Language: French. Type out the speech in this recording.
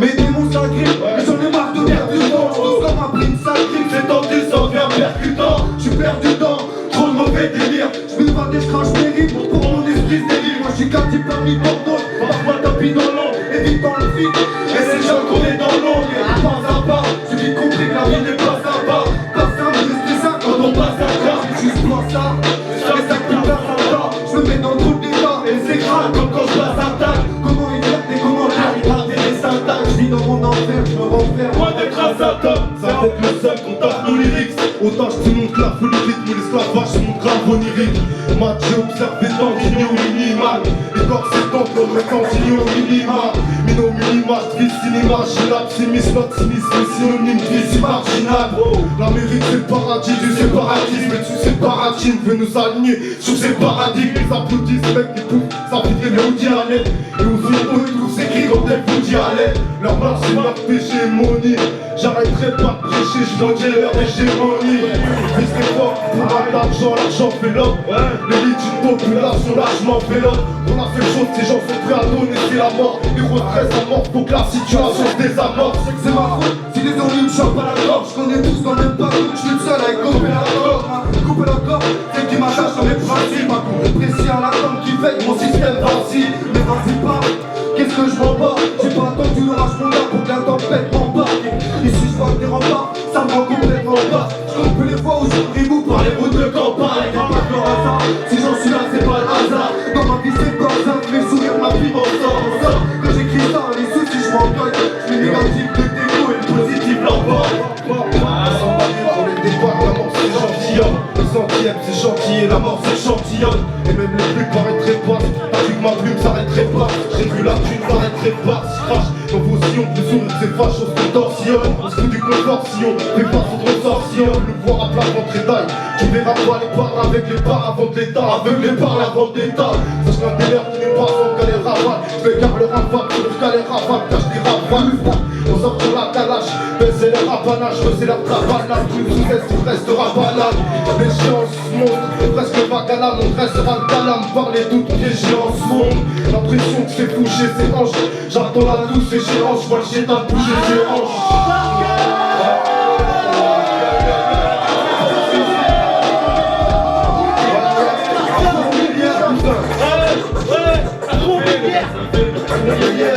Mes démons s'agrippent, et j'en ai marre de perdre du temps. J'tose comme un prime sacré, c'est tendu sans faire percutant. J'suis perdu dans trop de mauvais délire. J'm'évade et j'crache mes rimes pour mon esprit se délire. Moi j'suis quartier parmi Bordeaux, parfois tapis dans l'ombre, évite dans le vide. Et c'est gens qu'on est dans l'ombre, et pas à pas. J'ai vite compris que la vie n'est pas sympa. Pas simple, rester ça quand on passe à travers. Juste moi ça, et ça qui passe à tard. J'me mets dans trop d'état, et c'est grave comme quand j'passe à table. Comment ils gardent des commentaires, ils gardent des syntaxes. J'vis dans mon enfer, j'me renferme. Loin d'être un satan, ça fait le seul qu'on tape nos lyrics. Autant je montre la folie rythme, l'esclavage montre grave onirique. Match j'ai observé tant d'igno minimal. Les corps s'étendent comme le temps d'igno minimal. Mino minima, je vis cinéma, j'ai l'optimisme, notre cynisme est synonyme de vie si marginale. L'Amérique c'est le paradis du séparatisme, et du séparatisme veut nous aligner sur ces paradigmes. Ils applaudissent, mec, ils poussent, ça fait des Woody Allen. Et aux autres, ils trouvent s'écrit comme des Woody Allen. Leur marche c'est leur péché hémonie. J'arrêterai pas de prêcher, je vendrai leur hégémonie. Fils des forts, pour l'argent, l'argent fait l'homme. L'élite d'une population largement fait l'homme. On a fait chose, ces gens sont prêts à donner, c'est la mort. Les retraites à mort pour que la situation se désamorce. C'est ma faute, si les ennuis me chopent à la gorge. J'con est tous dans le même bateau, j'suis le seul à couper la corde. Couper la corde, c'est qui m'attache à mes principes. Un coup précis à la tente qui veille mon système vacille. Mais vas-y pas, qu'est-ce que j'm'en bats? J'ai pas attendu l'orage mondial pour que la tempête m'embarque. Ici j'vois que des remparts, ça me rend complètement bas. J'compte plus les fois où j'écris mou par les routes de campagne. Y'a pas de hasard, si j'en suis là c'est pas le hasard. Dans ma vie c'est pas ça, mes sourires, ma vie m'en sort. Quand j'écris ça, les soucis j'm'en colle. J'mets négatif de dégo et le positif l'emporte. Pour les déboires, la mort c'est gentilhomme. Le centième c'est gentil et la mort c'est gentilhomme. Et même les plus paraîtraient pas, t'as vu que ma plume s'arrêterait pas. J'ai vu la thune s'arrêterait pas. Si je crache dans vos sillons, plus sourire c'est fâche, on se contorsionne. On se fout du confort si on fait pas son ressort. Si on le voit à plat ventre et taille, tu verras pas les parts avec les parts avant de l'État. Aveuglé par la vente d'État. Sache qu'un délire qui n'est pas sans galère rafale. Je vais car le rafale, sur le galère rafale, cache des rafales. On sort sur la calache, baisser leur apanage, c'est leur travail, la plume sous est, il restera banal. L'échéance montre, presque vague à l'âme, on restera le calame par les doutes, l'échéance monte. L'impression que je fais bouger ses hanches, j'attends la douce échéance, je vois le chétan bouger ses hanches. Yeah.